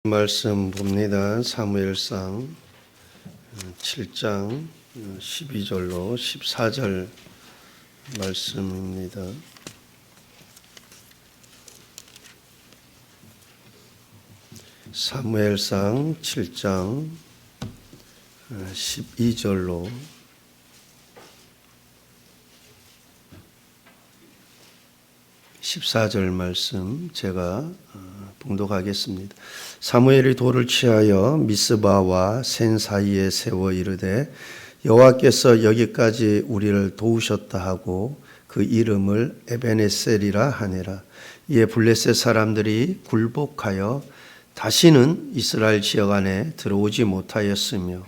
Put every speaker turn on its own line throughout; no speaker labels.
말씀 봅니다. 사무엘상 7장 12절로 14절 말씀입니다. 사무엘상 7장 12절로 14절 말씀 제가 봉독하겠습니다. 사무엘이 돌을 취하여 미스바와 센 사이에 세워 이르되 여호와께서 여기까지 우리를 도우셨다 하고 그 이름을 에베네셀이라 하니라. 이에 블레셋 사람들이 굴복하여 다시는 이스라엘 지역 안에 들어오지 못하였으며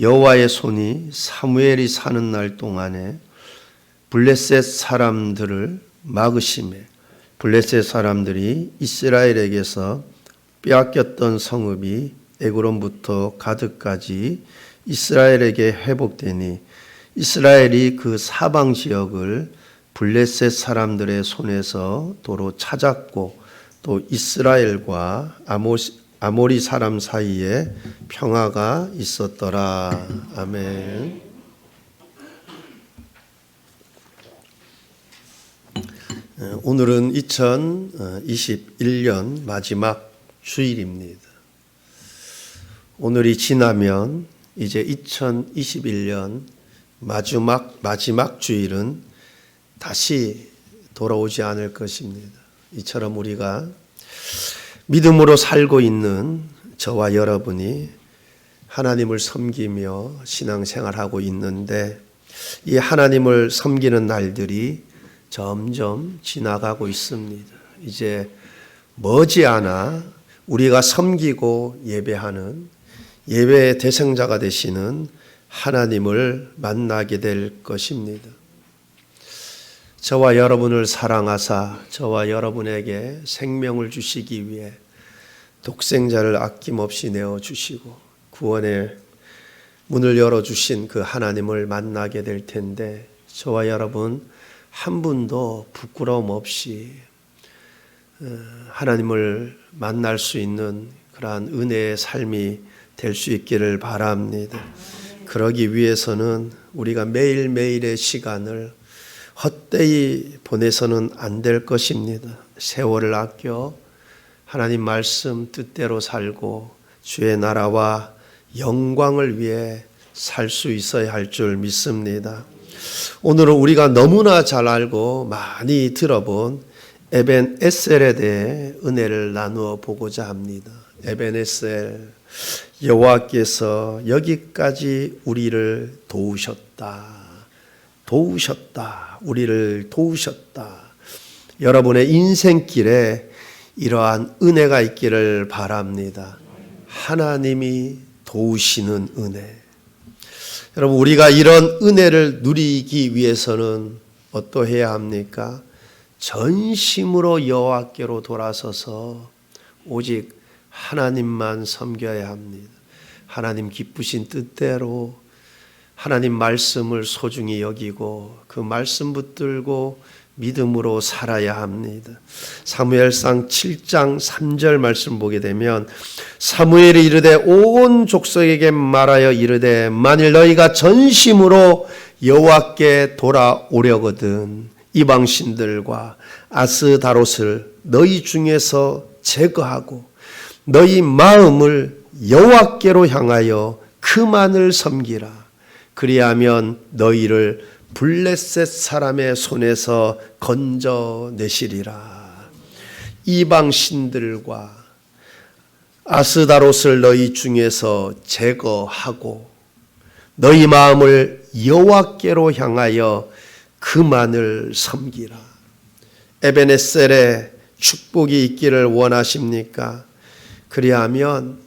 여호와의 손이 사무엘이 사는 날 동안에 블레셋 사람들을 막으심에 블레셋 사람들이 이스라엘에게서 빼앗겼던 성읍이 에그론부터 가드까지 이스라엘에게 회복되니 이스라엘이 그 사방 지역을 블레셋 사람들의 손에서 도로 찾았고 또 이스라엘과 아모리 사람 사이에 평화가 있었더라. 아멘. 오늘은 2021년 마지막 주일입니다. 오늘이 지나면 이제 2021년 마지막 주일은 다시 돌아오지 않을 것입니다. 이처럼 우리가 믿음으로 살고 있는 저와 여러분이 하나님을 섬기며 신앙생활하고 있는데 이 하나님을 섬기는 날들이 점점 지나가고 있습니다. 이제 머지않아 우리가 섬기고 예배하는 예배의 대상자가 되시는 하나님을 만나게 될 것입니다. 저와 여러분을 사랑하사 저와 여러분에게 생명을 주시기 위해 독생자를 아낌없이 내어주시고 구원의 문을 열어주신 그 하나님을 만나게 될 텐데 저와 여러분 한 분도 부끄러움 없이 하나님을 만날 수 있는 그러한 은혜의 삶이 될 수 있기를 바랍니다. 그러기 위해서는 우리가 매일매일의 시간을 헛되이 보내서는 안 될 것입니다. 세월을 아껴 하나님 말씀 뜻대로 살고 주의 나라와 영광을 위해 살 수 있어야 할 줄 믿습니다. 오늘은 우리가 너무나 잘 알고 많이 들어본 에벤에셀에 대해 은혜를 나누어 보고자 합니다. 에벤에셀, 여호와께서 여기까지 우리를 도우셨다. 우리를 도우셨다. 여러분의 인생길에 이러한 은혜가 있기를 바랍니다. 하나님이 도우시는 은혜. 여러분, 우리가 이런 은혜를 누리기 위해서는 어떠해야 합니까? 전심으로 여호와께로 돌아서서 오직 하나님만 섬겨야 합니다. 하나님 기쁘신 뜻대로 하나님 말씀을 소중히 여기고 그 말씀 붙들고 믿음으로 살아야 합니다. 사무엘상 7장 3절 말씀 보게 되면 사무엘이 이르되 온 족속에게 말하여 이르되 만일 너희가 전심으로 여호와께 돌아오려거든 이방신들과 아스다롯을 너희 중에서 제거하고 너희 마음을 여호와께로 향하여 그만을 섬기라. 그리하면 너희를 블레셋 사람의 손에서 건져내시리라. 이방신들과 아스다롯을 너희 중에서 제거하고 너희 마음을 여호와께로 향하여 그만을 섬기라. 에베네셀의 축복이 있기를 원하십니까? 그리하면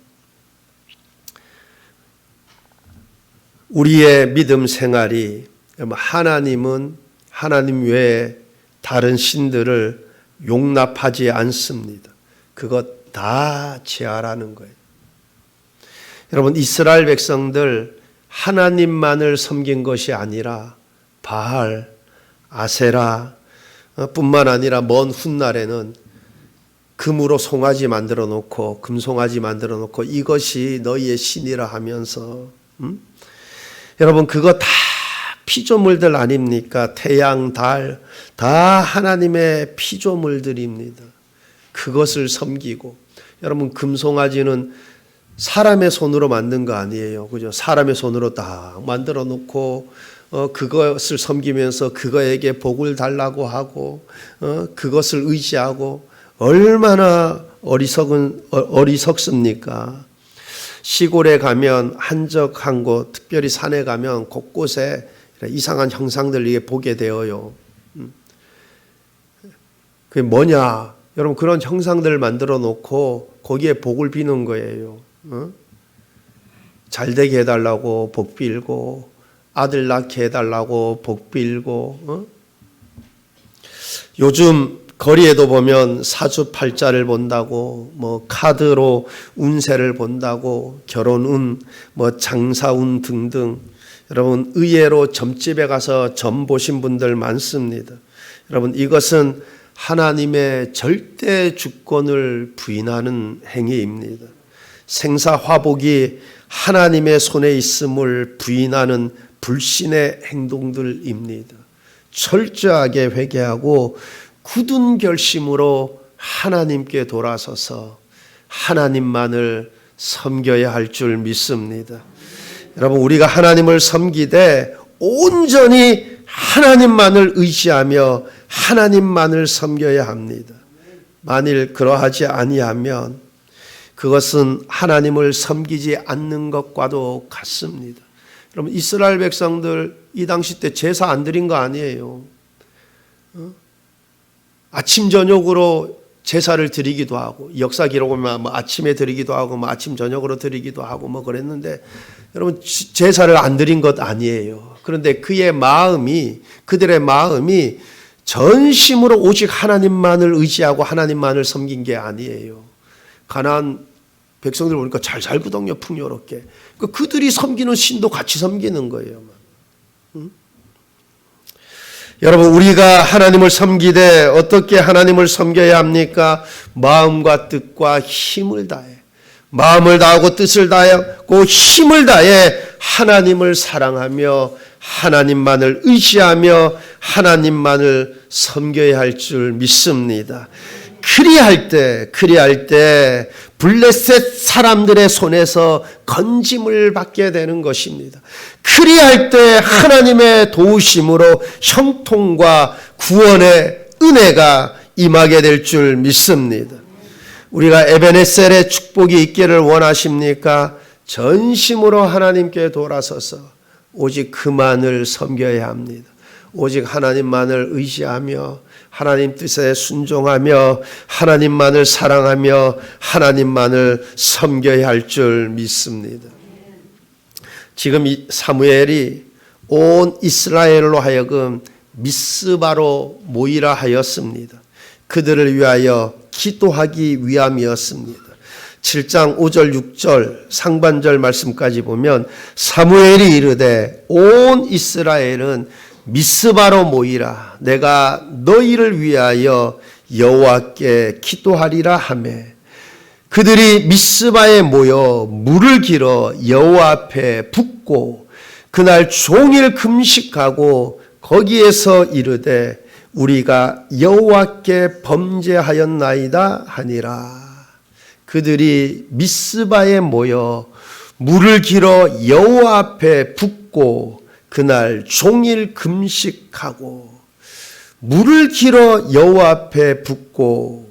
우리의 믿음 생활이 하나님 외에 다른 신들을 용납하지 않습니다. 그것 다 제하라는 거예요. 여러분, 이스라엘 백성들 하나님만을 섬긴 것이 아니라 바알, 아세라 뿐만 아니라 먼 훗날에는 금으로 송아지 만들어 놓고 금송아지 만들어 놓고 이것이 너희의 신이라 하면서 여러분 그거 다 피조물들 아닙니까? 태양, 달 다 하나님의 피조물들입니다. 그것을 섬기고 여러분 금송아지는 사람의 손으로 만든 거 아니에요. 그죠? 사람의 손으로 딱 만들어 놓고 그것을 섬기면서 그거에게 복을 달라고 하고 그것을 의지하고 얼마나 어리석습니까? 시골에 가면 한적한 곳, 특별히 산에 가면 곳곳에 이상한 형상들 이게 보게 되어요. 그게 뭐냐? 여러분 그런 형상들을 만들어 놓고 거기에 복을 비는 거예요. 잘 되게 해달라고 복 빌고 아들 낳게 해달라고 복 빌고 요즘 거리에도 보면 사주팔자를 본다고 뭐 카드로 운세를 본다고 결혼운 뭐 장사운 등등 여러분 의외로 점집에 가서 점 보신 분들 많습니다. 여러분 이것은 하나님의 절대 주권을 부인하는 행위입니다. 생사화복이 하나님의 손에 있음을 부인하는 불신의 행동들입니다. 철저하게 회개하고 굳은 결심으로 하나님께 돌아서서 하나님만을 섬겨야 할 줄 믿습니다. 여러분 우리가 하나님을 섬기되 온전히 하나님만을 의지하며 하나님만을 섬겨야 합니다. 만일 그러하지 아니하면 그것은 하나님을 섬기지 않는 것과도 같습니다. 여러분 이스라엘 백성들 이 당시 때 제사 안 드린 거 아니에요. 아침 저녁으로 제사를 드리기도 하고 역사 기록을 보면 뭐 아침에 드리기도 하고 뭐 아침 저녁으로 드리기도 하고 뭐 그랬는데 여러분 제사를 안 드린 것 아니에요. 그런데 그들의 마음이 전심으로 오직 하나님만을 의지하고 하나님만을 섬긴 게 아니에요. 가나안 백성들 보니까 잘 살거든요. 풍요롭게. 그들이 섬기는 신도 같이 섬기는 거예요. 여러분 우리가 하나님을 섬기되 어떻게 하나님을 섬겨야 합니까? 마음과 뜻과 힘을 다해 마음을 다하고 뜻을 다하고 힘을 다해 하나님을 사랑하며 하나님만을 의지하며 하나님만을 섬겨야 할 줄 믿습니다. 그리할 때 블레셋 사람들의 손에서 건짐을 받게 되는 것입니다. 그리할 때 하나님의 도우심으로 형통과 구원의 은혜가 임하게 될 줄 믿습니다. 우리가 에베네셀의 축복이 있기를 원하십니까? 전심으로 하나님께 돌아서서 오직 그만을 섬겨야 합니다. 오직 하나님만을 의지하며 하나님 뜻에 순종하며 하나님만을 사랑하며 하나님만을 섬겨야 할 줄 믿습니다. 지금 이 사무엘이 온 이스라엘로 하여금 미스바로 모이라 하였습니다. 그들을 위하여 기도하기 위함이었습니다. 7장 5절 6절 상반절 말씀까지 보면 사무엘이 이르되 온 이스라엘은 미스바로 모이라 내가 너희를 위하여 여호와께 기도하리라 하매 그들이 미스바에 모여 물을 길어 여호와 앞에 붓고 그날 종일 금식하고 거기에서 이르되 우리가 여호와께 범죄하였나이다 하니라. 그들이 미스바에 모여 물을 길어 여호와 앞에 붓고 그날 종일 금식하고 물을 길어 여호와 앞에 붓고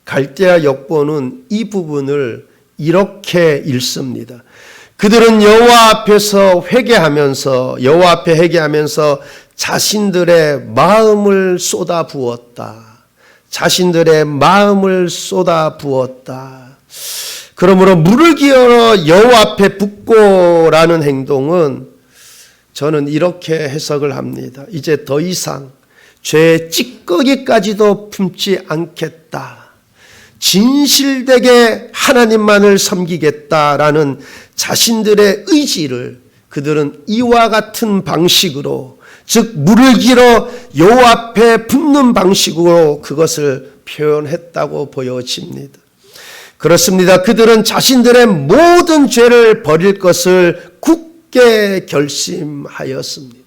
갈대아 역본은 이 부분을 이렇게 읽습니다. 그들은 여호와 앞에서 회개하면서 여호와 앞에 회개하면서 자신들의 마음을 쏟아 부었다. 자신들의 마음을 쏟아 부었다. 그러므로 물을 기울여 여호와 앞에 붓고라는 행동은 저는 이렇게 해석을 합니다. 이제 더 이상 죄의 찌꺼기까지도 품지 않겠다. 진실되게 하나님만을 섬기겠다라는 자신들의 의지를 그들은 이와 같은 방식으로 즉 물을 길어 여호와 앞에 붓는 방식으로 그것을 표현했다고 보여집니다. 그렇습니다. 그들은 자신들의 모든 죄를 버릴 것을 굳게 결심하였습니다.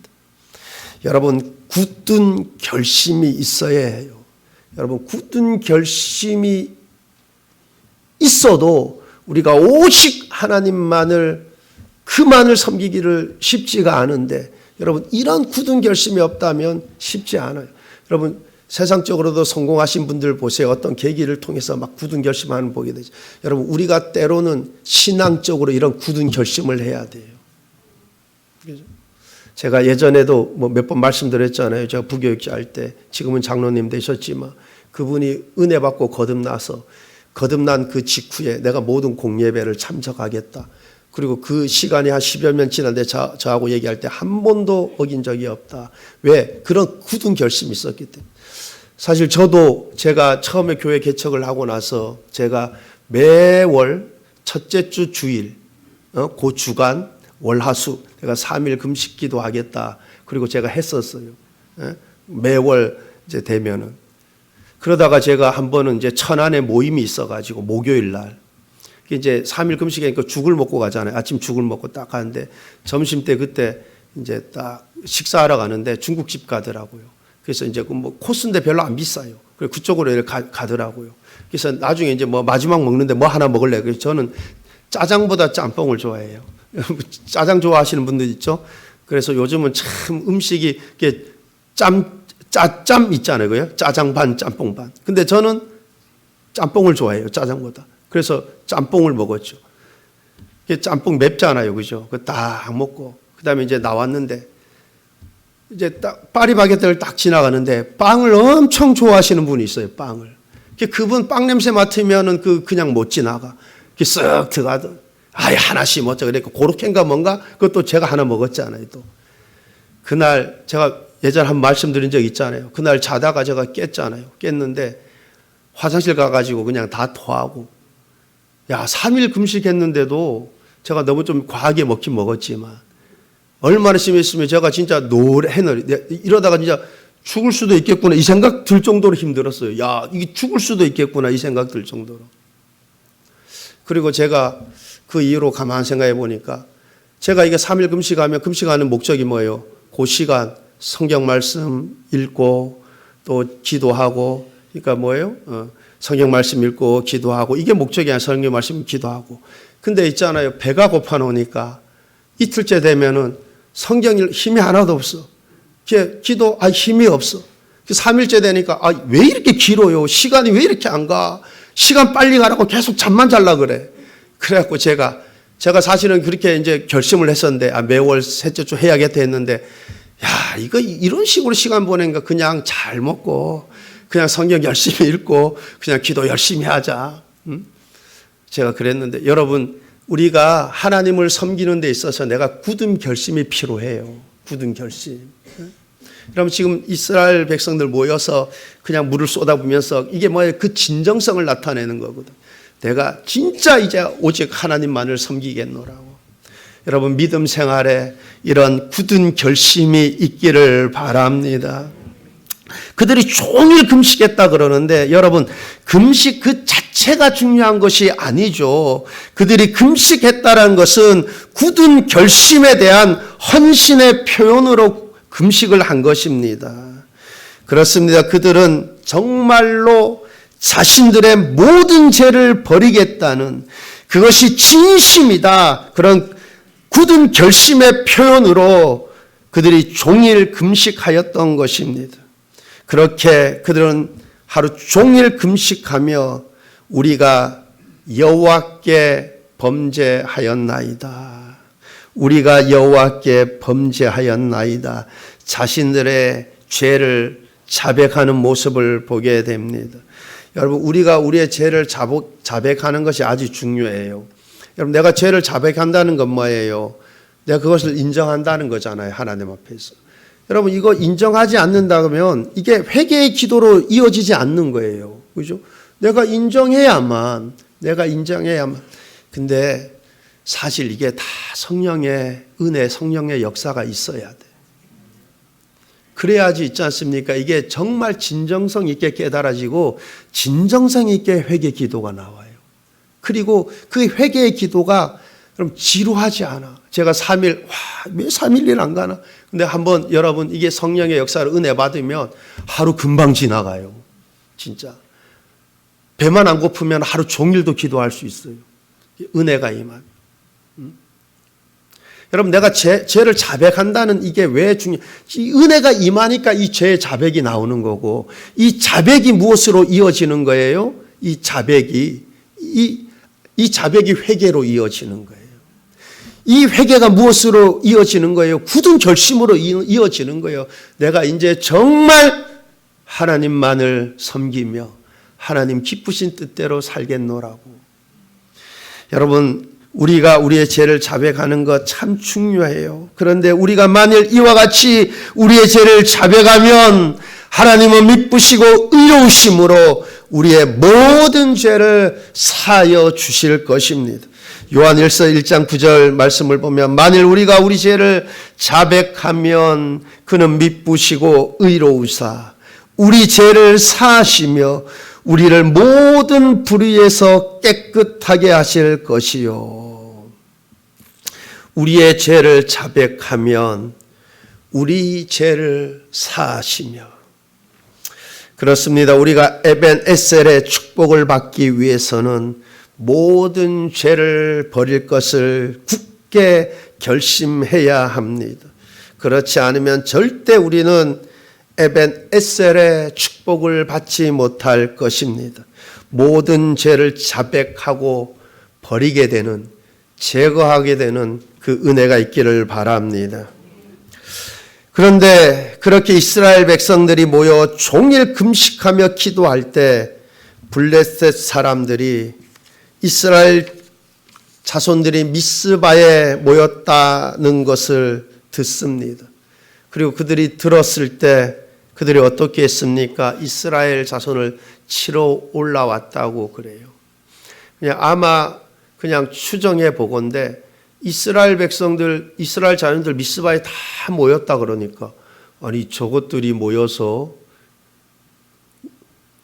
여러분, 굳은 결심이 있어야 해요. 여러분, 굳은 결심이 있어도 우리가 오직 하나님만을, 그만을 섬기기를 쉽지가 않은데, 여러분, 이런 굳은 결심이 없다면 쉽지 않아요. 여러분, 세상적으로도 성공하신 분들 보세요. 어떤 계기를 통해서 막 굳은 결심하는 거 보게 되죠. 여러분, 우리가 때로는 신앙적으로 이런 굳은 결심을 해야 돼요. 제가 예전에도 몇 번 말씀드렸잖아요. 제가 부교육자 할 때, 지금은 장로님 되셨지만 그분이 은혜 받고 거듭난 그 직후에 내가 모든 공예배를 참석하겠다. 그리고 그 시간이 한 10여 년 지났는데 저하고 얘기할 때 한 번도 어긴 적이 없다. 왜? 그런 굳은 결심이 있었기 때문에. 사실 저도 제가 처음에 교회 개척을 하고 나서 제가 매월 첫째 주 주일, 그 주간 월화수 내가 3일 금식 기도하겠다. 그리고 제가 했었어요. 매월 이제 되면은. 그러다가 제가 한 번은 이제 천안에 모임이 있어가지고 목요일 날 이제 3일 금식이니까 죽을 먹고 가잖아요. 아침 죽을 먹고 딱 가는데 점심 때 그때 이제 딱 식사하러 가는데 중국집 가더라고요. 그래서 이제 뭐 코스인데 별로 안 비싸요. 그래서 그쪽으로 가더라고요. 그래서 나중에 이제 뭐 마지막 먹는데 뭐 하나 먹을래. 그래서 저는 짜장보다 짬뽕을 좋아해요. 짜장 좋아하시는 분들 있죠? 그래서 요즘은 참 음식이 이렇게 짜짬 있잖아요. 그요? 짜장 반, 짬뽕 반. 근데 저는 짬뽕을 좋아해요. 짜장보다. 그래서 짬뽕을 먹었죠. 짬뽕 맵잖아요. 그죠? 그 딱 먹고. 그 다음에 이제 나왔는데, 이제 딱 파리바게뜨를 딱 지나가는데, 빵을 엄청 좋아하시는 분이 있어요. 빵을. 그분 빵 냄새 맡으면은 그냥 못 지나가. 쓱 들어가도, 아예 하나씩 먹자. 그러니까 고로케인가 뭔가? 그것도 제가 하나 먹었잖아요. 또. 그날 제가 예전에 한 말씀드린 적 있잖아요. 그날 자다가 제가 깼잖아요. 깼는데, 화장실 가가지고 그냥 다 토하고, 3일 금식했는데도 제가 너무 좀 과하게 먹긴 먹었지만 얼마나 심했으면 제가 진짜 이러다가 진짜 죽을 수도 있겠구나 이 생각 들 정도로 힘들었어요. 이게 죽을 수도 있겠구나 이 생각 들 정도로. 그리고 제가 그 이후로 가만 생각해 보니까 제가 이게 3일 금식하는 목적이 뭐예요? 그 시간 성경 말씀 읽고 또 기도하고, 그러니까 뭐예요? 성경 말씀 읽고 기도하고, 이게 목적이 아니라 성경 말씀 기도하고. 근데 있잖아요. 배가 고파 놓으니까 이틀째 되면은 성경 힘이 하나도 없어. 기도 힘이 없어. 3일째 되니까 왜 이렇게 길어요? 시간이 왜 이렇게 안 가? 시간 빨리 가라고 계속 잠만 잘라 그래. 그래갖고 제가 사실은 그렇게 이제 결심을 했었는데 매월 셋째 주 해야겠다 했는데 이거 이런 식으로 시간 보내니까 그냥 잘 먹고 그냥 성경 열심히 읽고 그냥 기도 열심히 하자. 제가 그랬는데 여러분, 우리가 하나님을 섬기는 데 있어서 내가 굳은 결심이 필요해요. 굳은 결심. 여러분, 지금 이스라엘 백성들 모여서 그냥 물을 쏟아부면서 이게 뭐예요? 그 진정성을 나타내는 거거든. 내가 진짜 이제 오직 하나님만을 섬기겠노라고. 여러분, 믿음 생활에 이런 굳은 결심이 있기를 바랍니다. 그들이 종일 금식했다 그러는데 여러분, 금식 그 자체가 중요한 것이 아니죠. 그들이 금식했다는 것은 굳은 결심에 대한 헌신의 표현으로 금식을 한 것입니다. 그렇습니다. 그들은 정말로 자신들의 모든 죄를 버리겠다는, 그것이 진심이다, 그런 굳은 결심의 표현으로 그들이 종일 금식하였던 것입니다. 그렇게 그들은 하루 종일 금식하며 우리가 여호와께 범죄하였나이다. 우리가 여호와께 범죄하였나이다. 자신들의 죄를 자백하는 모습을 보게 됩니다. 여러분, 우리가 우리의 죄를 자백하는 것이 아주 중요해요. 여러분, 내가 죄를 자백한다는 건 뭐예요? 내가 그것을 인정한다는 거잖아요. 하나님 앞에서. 여러분, 이거 인정하지 않는다면 이게 회개의 기도로 이어지지 않는 거예요. 그죠? 내가 인정해야만. 근데 사실 이게 다 성령의 은혜, 성령의 역사가 있어야 돼. 그래야지 있지 않습니까? 이게 정말 진정성 있게 깨달아지고 진정성 있게 회개 기도가 나와요. 그리고 그 회개의 기도가 그럼 지루하지 않아. 제가 3일, 왜 3일일 안 가나? 근데 한번 여러분 이게 성령의 역사를 은혜 받으면 하루 금방 지나가요. 진짜. 배만 안 고프면 하루 종일도 기도할 수 있어요. 은혜가 임한. 여러분 내가 죄를 자백한다는 이게 왜 중요해? 이 은혜가 임하니까 이 죄의 자백이 나오는 거고 이 자백이 무엇으로 이어지는 거예요? 이 자백이 회개로 이어지는 거예요. 이 회개가 무엇으로 이어지는 거예요? 굳은 결심으로 이어지는 거예요. 내가 이제 정말 하나님만을 섬기며 하나님 기쁘신 뜻대로 살겠노라고. 여러분 우리가 우리의 죄를 자백하는 것 참 중요해요. 그런데 우리가 만일 이와 같이 우리의 죄를 자백하면 하나님은 미쁘시고 의로우심으로 우리의 모든 죄를 사하여 주실 것입니다. 요한일서 1장 9절 말씀을 보면 만일 우리가 우리 죄를 자백하면 그는 미쁘시고 의로우사 우리 죄를 사하시며 우리를 모든 불의에서 깨끗하게 하실 것이요. 우리의 죄를 자백하면 우리 죄를 사하시며. 그렇습니다. 우리가 에벤에셀의 축복을 받기 위해서는 모든 죄를 버릴 것을 굳게 결심해야 합니다. 그렇지 않으면 절대 우리는 에벤에셀의 축복을 받지 못할 것입니다. 모든 죄를 자백하고 버리게 되는, 제거하게 되는 그 은혜가 있기를 바랍니다. 그런데 그렇게 이스라엘 백성들이 모여 종일 금식하며 기도할 때 블레셋 사람들이 이스라엘 자손들이 미스바에 모였다는 것을 듣습니다. 그리고 그들이 들었을 때 그들이 어떻게 했습니까? 이스라엘 자손을 치러 올라왔다고 그래요. 그냥 아마 그냥 추정해 보건대 이스라엘 백성들, 이스라엘 자손들 미스바에 다 모였다 그러니까 아니 저것들이 모여서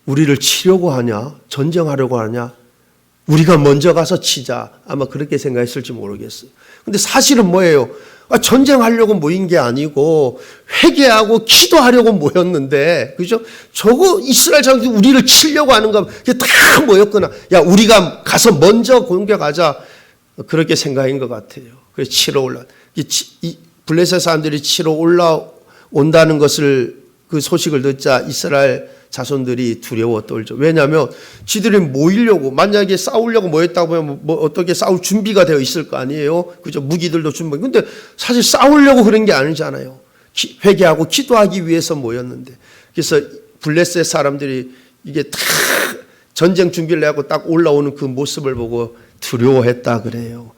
우리를 치려고 하냐? 전쟁하려고 하냐? 우리가 먼저 가서 치자. 아마 그렇게 생각했을지 모르겠어요. 근데 사실은 뭐예요? 전쟁하려고 모인 게 아니고 회개하고 기도하려고 모였는데, 그죠? 저거 이스라엘 자손들이 우리를 치려고 하는가? 그게 다 모였구나. 야, 우리가 가서 먼저 공격하자. 그렇게 생각인 것 같아요. 그래서 치러 올라. 이 블레셋 사람들이 치러 올라온다는 것을 그 소식을 듣자 이스라엘 자손들이 두려워 떨죠. 왜냐하면 지들이 모이려고 만약에 싸우려고 모였다고 하면 뭐 어떻게 싸울 준비가 되어 있을 거 아니에요. 그죠? 무기들도 준비. 근데 사실 싸우려고 그런 게 아니잖아요. 회개하고 기도하기 위해서 모였는데. 그래서 블레셋 사람들이 이게 다 전쟁 준비를 하고 딱 올라오는 그 모습을 보고 두려워했다 그래요.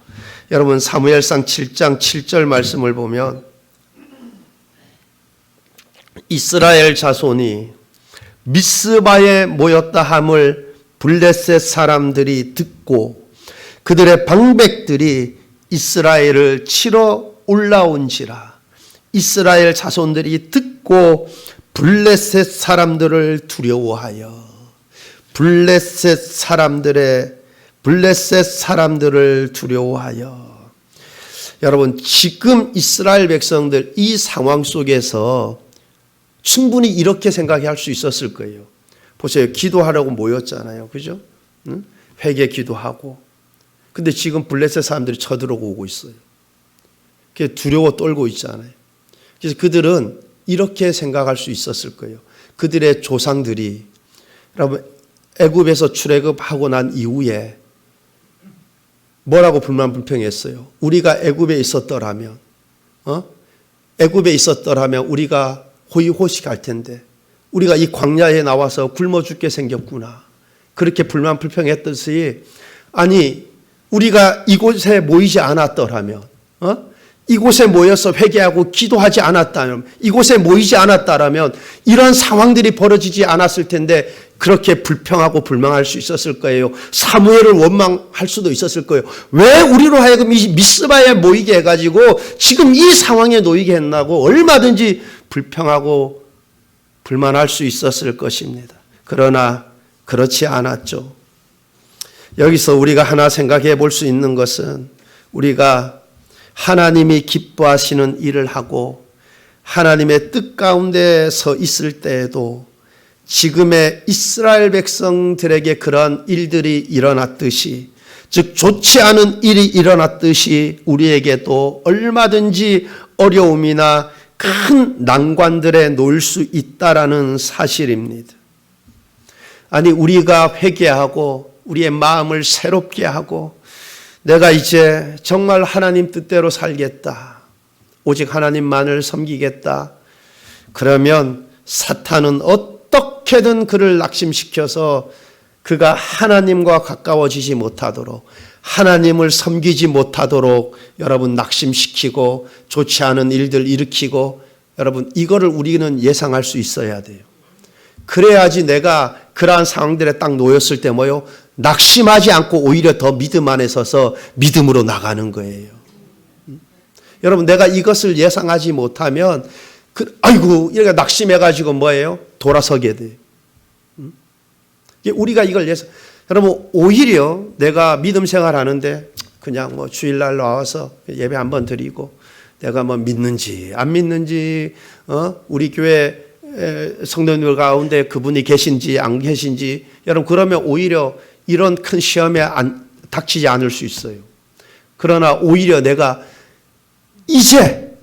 여러분 사무엘상 7장 7절 말씀을 보면 이스라엘 자손이 미스바에 모였다 함을 블레셋 사람들이 듣고 그들의 방백들이 이스라엘을 치러 올라온지라. 이스라엘 자손들이 듣고 블레셋 사람들을 두려워하여 블레셋 사람들을 두려워하여. 여러분 지금 이스라엘 백성들 이 상황 속에서 충분히 이렇게 생각할 수 있었을 거예요. 보세요. 기도하려고 모였잖아요. 그죠? 응? 회개 기도하고. 근데 지금 블레셋 사람들이 쳐들어오고 있어요. 두려워 떨고 있잖아요. 그래서 그들은 이렇게 생각할 수 있었을 거예요. 그들의 조상들이 여러분 애굽에서 출애굽하고 난 이후에 뭐라고 불만불평했어요? 우리가 애굽에 있었더라면 애굽에 있었더라면 우리가 호의호식할 텐데 우리가 이 광야에 나와서 굶어 죽게 생겼구나. 그렇게 불만불평했듯이 아니 우리가 이곳에 모이지 않았더라면 이곳에 모여서 회개하고 기도하지 않았다면 이곳에 모이지 않았다면 이런 상황들이 벌어지지 않았을 텐데 그렇게 불평하고 불만할 수 있었을 거예요. 사무엘을 원망할 수도 있었을 거예요. 왜 우리로 하여금 이 미스바에 모이게 해가지고 지금 이 상황에 놓이게 했나고 얼마든지 불평하고 불만할 수 있었을 것입니다. 그러나 그렇지 않았죠. 여기서 우리가 하나 생각해 볼 수 있는 것은 우리가 하나님이 기뻐하시는 일을 하고 하나님의 뜻 가운데 서 있을 때에도 지금의 이스라엘 백성들에게 그러한 일들이 일어났듯이, 즉 좋지 않은 일이 일어났듯이 우리에게도 얼마든지 어려움이나 큰 난관들에 놓일 수 있다라는 사실입니다. 아니, 우리가 회개하고 우리의 마음을 새롭게 하고 내가 이제 정말 하나님 뜻대로 살겠다, 오직 하나님만을 섬기겠다, 그러면 사탄은 어떻게든 그를 낙심시켜서 그가 하나님과 가까워지지 못하도록, 하나님을 섬기지 못하도록 여러분 낙심시키고 좋지 않은 일들 일으키고, 여러분 이거를 우리는 예상할 수 있어야 돼요. 그래야지 내가 그러한 상황들에 딱 놓였을 때 뭐요? 낙심하지 않고 오히려 더 믿음 안에 서서 믿음으로 나가는 거예요. 여러분, 내가 이것을 예상하지 못하면 아이고 이렇게 낙심해가지고 뭐예요? 돌아서게 돼요. 우리가 이걸 여러분, 오히려 내가 믿음 생활하는데 그냥 뭐 주일날 나와서 예배 한번 드리고 내가 뭐 믿는지 안 믿는지, 우리 교회 성도님들 가운데 그분이 계신지 안 계신지, 여러분 그러면 오히려 이런 큰 시험에 닥치지 않을 수 있어요. 그러나 오히려 내가 이제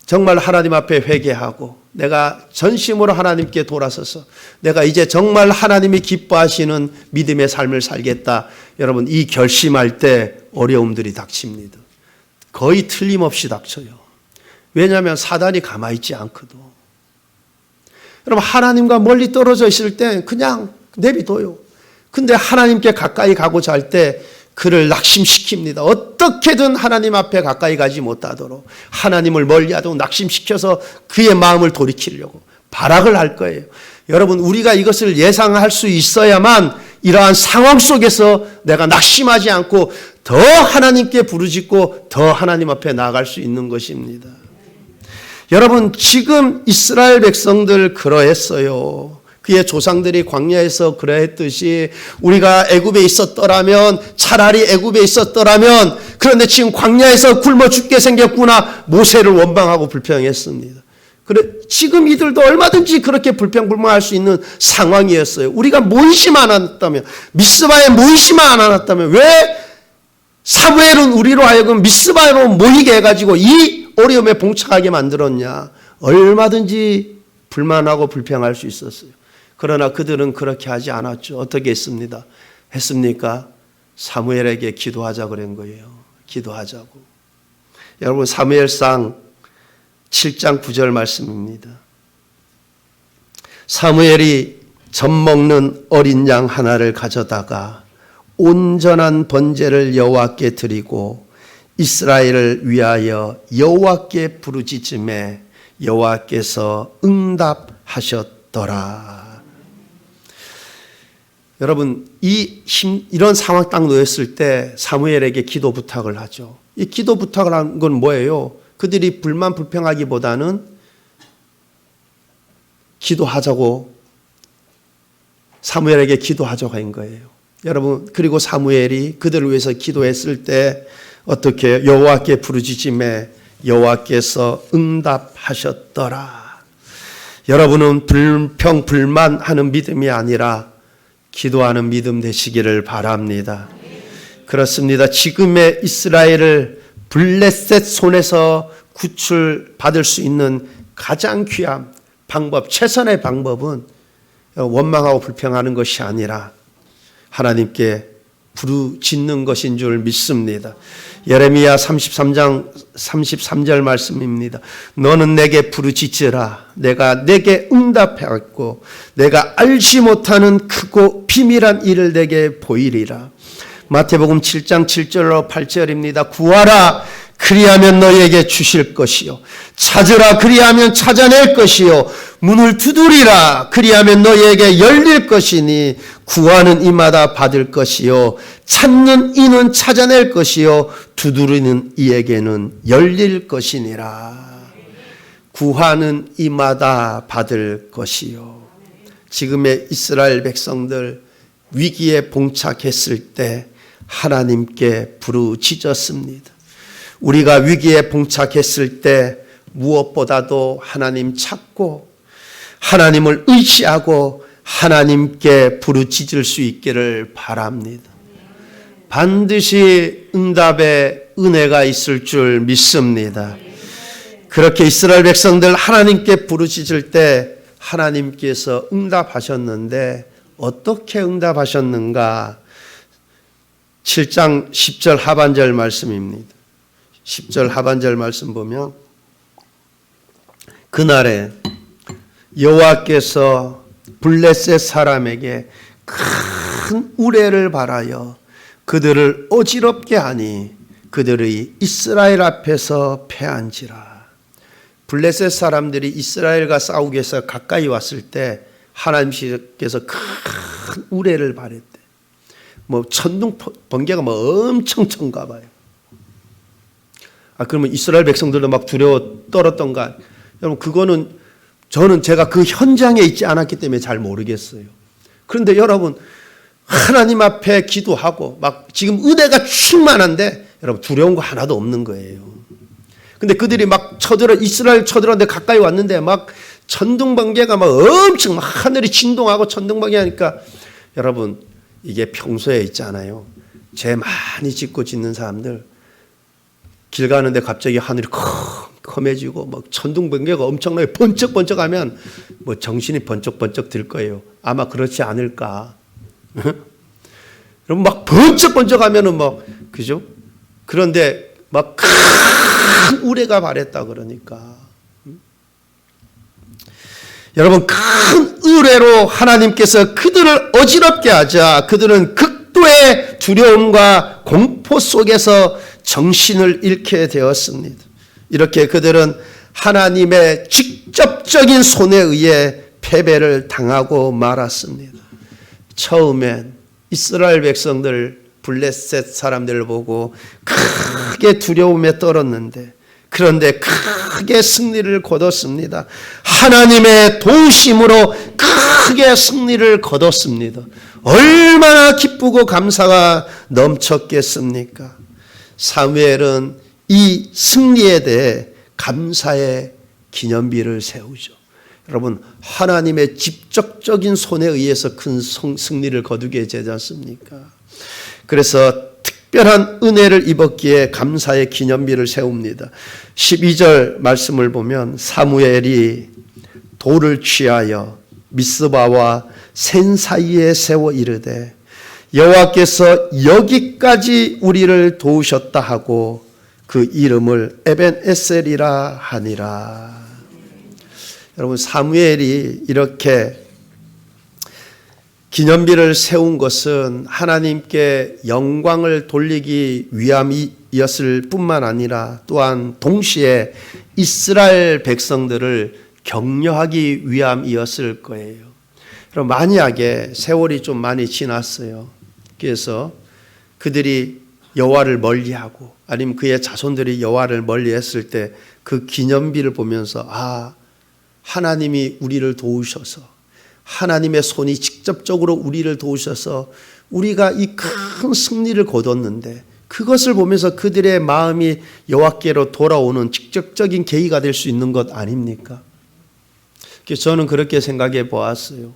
정말 하나님 앞에 회개하고 내가 전심으로 하나님께 돌아서서 내가 이제 정말 하나님이 기뻐하시는 믿음의 삶을 살겠다, 여러분 이 결심할 때 어려움들이 닥칩니다. 거의 틀림없이 닥쳐요. 왜냐하면 사단이 가만히 있지 않거든. 여러분, 하나님과 멀리 떨어져 있을 때 그냥 내비둬요. 근데 하나님께 가까이 가고자 할 때 그를 낙심시킵니다. 어떻게든 하나님 앞에 가까이 가지 못하도록 하나님을 멀리하도록 낙심시켜서 그의 마음을 돌이키려고 발악을 할 거예요. 여러분, 우리가 이것을 예상할 수 있어야만 이러한 상황 속에서 내가 낙심하지 않고 더 하나님께 부르짖고 더 하나님 앞에 나아갈 수 있는 것입니다. 여러분, 지금 이스라엘 백성들 그러했어요. 그의 조상들이 광야에서 그러했듯이 우리가 애굽에 있었더라면, 차라리 애굽에 있었더라면, 그런데 지금 광야에서 굶어 죽게 생겼구나, 모세를 원망하고 불평했습니다. 그래, 지금 이들도 얼마든지 그렇게 불평불만할 수 있는 상황이었어요. 우리가 모이지만 않았다면, 미스바에 모이지만 않았다면, 왜 사무엘은 우리로 하여금 미스바로 모이게 해가지고 이 어려움에 봉착하게 만들었냐? 얼마든지 불만하고 불평할 수 있었어요. 그러나 그들은 그렇게 하지 않았죠. 어떻게 했습니까? 사무엘에게 기도하자 그런 거예요. 기도하자고. 여러분, 사무엘상 7장 9절 말씀입니다. 사무엘이 젖 먹는 어린 양 하나를 가져다가 온전한 번제를 여호와께 드리고 이스라엘을 위하여 여호와께 부르짖음에 여호와께서 응답하셨더라. 여러분, 이런 상황 딱 놓였을 때 사무엘에게 기도 부탁을 하죠. 이 기도 부탁을 한 건 뭐예요? 그들이 불만 불평하기보다는 기도하자고, 사무엘에게 기도하자고 한 거예요. 여러분, 그리고 사무엘이 그들을 위해서 기도했을 때 어떻게 여호와께 부르짖음에 여호와께서 응답하셨더라. 여러분은 불평 불만하는 믿음이 아니라 기도하는 믿음 되시기를 바랍니다. 그렇습니다. 지금의 이스라엘을 블레셋 손에서 구출받을 수 있는 가장 귀한 방법, 최선의 방법은 원망하고 불평하는 것이 아니라 하나님께 부르짖는 것인 줄 믿습니다. 예레미야 33장 33절 말씀입니다. 너는 내게 부르짖으라. 내가 내게 응답하겠고 내가 알지 못하는 크고 비밀한 일을 내게 보이리라. 마태복음 7장 7절로 8절입니다. 구하라. 그리하면 너희에게 주실 것이요. 찾으라. 그리하면 찾아낼 것이요. 문을 두드리라. 그리하면 너희에게 열릴 것이니 구하는 이마다 받을 것이요. 찾는 이는 찾아낼 것이요. 두드리는 이에게는 열릴 것이니라. 구하는 이마다 받을 것이요. 지금의 이스라엘 백성들 위기에 봉착했을 때 하나님께 부르짖었습니다. 우리가 위기에 봉착했을 때 무엇보다도 하나님 찾고 하나님을 의지하고 하나님께 부르짖을 수 있기를 바랍니다. 반드시 응답의 은혜가 있을 줄 믿습니다. 그렇게 이스라엘 백성들 하나님께 부르짖을 때 하나님께서 응답하셨는데 어떻게 응답하셨는가? 7장 10절 하반절 말씀입니다. 10절 하반절 말씀 보면 그날에 여호와께서 블레셋 사람에게 큰 우레를 발하여 그들을 어지럽게 하니 그들의 이스라엘 앞에서 패한지라. 블레셋 사람들이 이스라엘과 싸우기 위해서 가까이 왔을 때 하나님께서 큰 우레를 발했대. 뭐 천둥 번개가 뭐 엄청 쳤가 봐요. 그러면 이스라엘 백성들도 막 두려워 떨었던가? 여러분 그거는 저는 제가 그 현장에 있지 않았기 때문에 잘 모르겠어요. 그런데 여러분 하나님 앞에 기도하고 막 지금 은혜가 충만한데 여러분 두려운 거 하나도 없는 거예요. 근데 그들이 막 이스라엘 쳐들었는데 가까이 왔는데 막 천둥번개가 막 엄청 막 하늘이 진동하고 천둥번개 하니까 여러분 이게 평소에 있잖아요. 죄 많이 짓고 짓는 사람들 길 가는데 갑자기 하늘이 컴해지고 막 천둥번개가 엄청나게 번쩍번쩍하면 뭐 정신이 번쩍번쩍 들 거예요. 아마 그렇지 않을까. 여러분 막 번쩍번쩍하면은 막 그죠? 그런데 막 큰 우레가 발했다 그러니까. 여러분 큰 우레로 하나님께서 그들을 어지럽게 하자 그들은 극도의 두려움과 공포 속에서 정신을 잃게 되었습니다. 이렇게 그들은 하나님의 직접적인 손에 의해 패배를 당하고 말았습니다. 처음엔 이스라엘 백성들 블레셋 사람들을 보고 크게 두려움에 떨었는데 그런데 크게 승리를 거뒀습니다. 하나님의 도우심으로 크게 승리를 거뒀습니다. 얼마나 기쁘고 감사가 넘쳤겠습니까? 사무엘은 이 승리에 대해 감사의 기념비를 세우죠. 여러분 하나님의 직접적인 손에 의해서 큰 승리를 거두게 되지 않습니까? 그래서 특별한 은혜를 입었기에 감사의 기념비를 세웁니다. 12절 말씀을 보면 사무엘이 돌을 취하여 미스바와 센 사이에 세워 이르되 여호와께서 여기까지 우리를 도우셨다 하고 그 이름을 에벤에셀이라 하니라. 여러분 사무엘이 이렇게 기념비를 세운 것은 하나님께 영광을 돌리기 위함이었을 뿐만 아니라 또한 동시에 이스라엘 백성들을 격려하기 위함이었을 거예요. 그럼 만약에 세월이 좀 많이 지났어요. 그래서 그들이 여호와를 멀리하고 아니면 그의 자손들이 여호와를 멀리했을 때 그 기념비를 보면서 하나님이 우리를 도우셔서 하나님의 손이 직접적으로 우리를 도우셔서 우리가 이 큰 승리를 거뒀는데 그것을 보면서 그들의 마음이 여호와께로 돌아오는 직접적인 계기가 될 수 있는 것 아닙니까? 그래서 저는 그렇게 생각해 보았어요.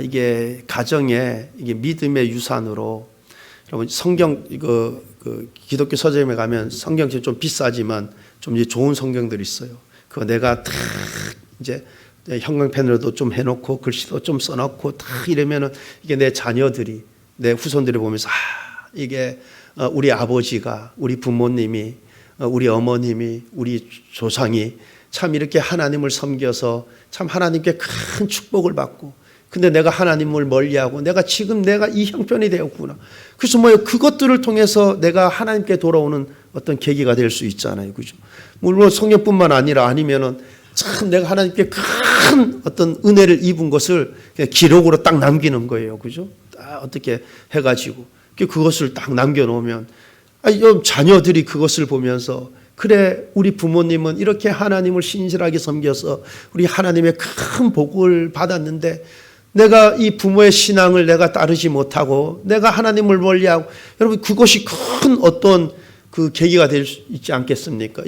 이게 가정에 이게 믿음의 유산으로 여러분 성경 그 기독교 서점에 가면 성경책 좀 비싸지만 좀 좋은 성경들이 있어요. 그거 내가 다 이제 형광펜으로도 좀 해놓고 글씨도 좀 써놓고 다 이러면은 이게 내 자녀들이 내 후손들이 보면서 이게 우리 아버지가 우리 부모님이 우리 어머님이 우리 조상이 참 이렇게 하나님을 섬겨서 참 하나님께 큰 축복을 받고 근데 내가 하나님을 멀리하고 내가 이 형편이 되었구나. 그래서 그것들을 통해서 내가 하나님께 돌아오는 어떤 계기가 될 수 있잖아요. 그죠? 물론 성경뿐만 아니라 아니면은 참 내가 하나님께 큰 어떤 은혜를 입은 것을 그냥 기록으로 딱 남기는 거예요. 그죠? 어떻게 해가지고 그것을 딱 남겨놓으면 자녀들이 그것을 보면서 그래 우리 부모님은 이렇게 하나님을 신실하게 섬겨서 우리 하나님의 큰 복을 받았는데 내가 이 부모의 신앙을 내가 따르지 못하고 내가 하나님을 멀리하고, 여러분 그것이 큰 어떤 그 계기가 될 수 있지 않겠습니까?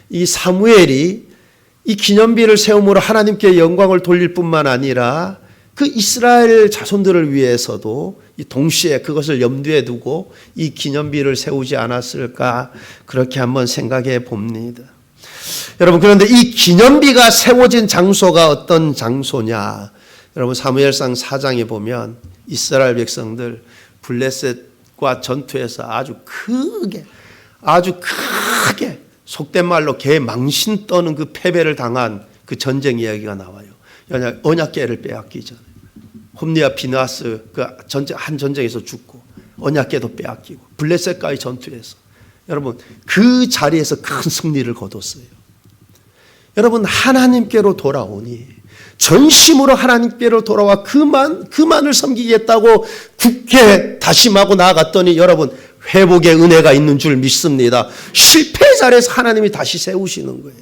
이 사무엘이 이 기념비를 세움으로 하나님께 영광을 돌릴 뿐만 아니라 그 이스라엘 자손들을 위해서도 동시에 그것을 염두에 두고 이 기념비를 세우지 않았을까, 그렇게 한번 생각해 봅니다. 여러분, 그런데 이 기념비가 세워진 장소가 어떤 장소냐? 여러분, 사무엘상 4장에 보면 이스라엘 백성들 블레셋과 전투에서 아주 크게 속된 말로 개 망신 떠는 그 패배를 당한 그 전쟁 이야기가 나와요. 언약궤를 빼앗기죠. 홈리와 비나스 그 한 전쟁에서 죽고, 언약궤도 빼앗기고, 블레셋과의 전투에서 여러분 그 자리에서 큰 승리를 거뒀어요. 여러분, 하나님께로 돌아오니, 전심으로 하나님께로 돌아와 그만을 섬기겠다고 굳게 다짐하고 나아갔더니 여러분 회복의 은혜가 있는 줄 믿습니다. 실패의 자리에서 하나님이 다시 세우시는 거예요.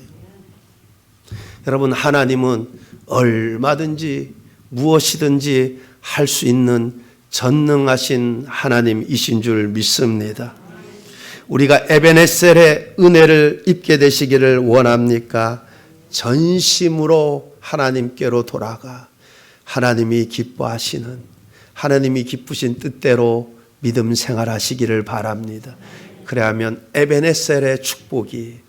여러분, 하나님은 얼마든지 무엇이든지 할 수 있는 전능하신 하나님이신 줄 믿습니다. 우리가 에베네셀의 은혜를 입게 되시기를 원합니까? 전심으로 하나님께로 돌아가 하나님이 기뻐하시는, 하나님이 기쁘신 뜻대로 믿음 생활하시기를 바랍니다. 그래야면 에베네셀의 축복이,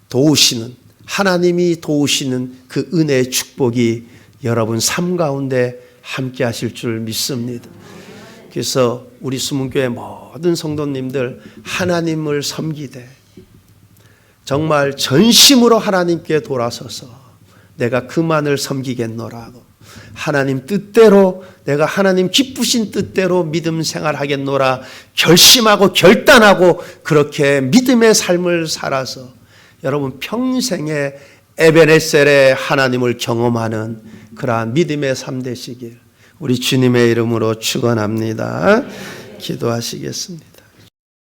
도우시는, 하나님이 도우시는 그 은혜의 축복이 여러분 삶 가운데 함께 하실 줄 믿습니다. 그래서 우리 수문교회 모든 성도님들 하나님을 섬기되 정말 전심으로 하나님께 돌아서서 내가 그만을 섬기겠노라고, 하나님 뜻대로, 내가 하나님 기쁘신 뜻대로 믿음 생활하겠노라 결심하고 결단하고 그렇게 믿음의 삶을 살아서 여러분 평생에 에베네셀의 하나님을 경험하는 그러한 믿음의 삶 되시길 우리 주님의 이름으로 축원합니다. 기도하시겠습니다.